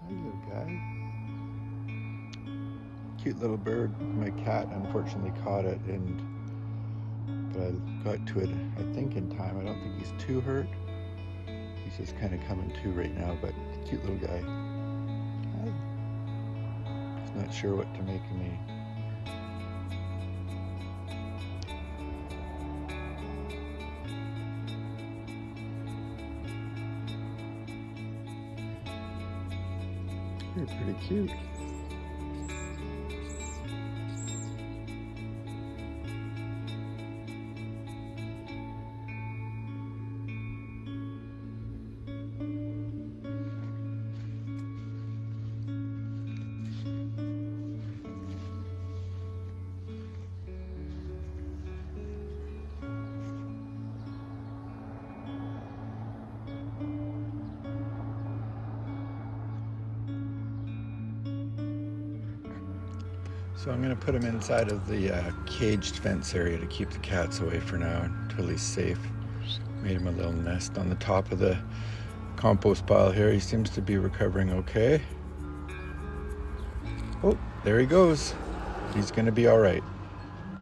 Hi, little guy. Cute little bird. My cat unfortunately caught it, but I got to it, I think, in time. I don't think he's too hurt. He's just kind of coming to right now, but cute little guy. Hi. He's not sure what to make of me. You're pretty cute. So I'm going to put him inside of the caged fence area to keep the cats away for now until he's safe. Made him a little nest on the top of the compost pile here. He seems to be recovering okay. Oh, there he goes. He's going to be all right.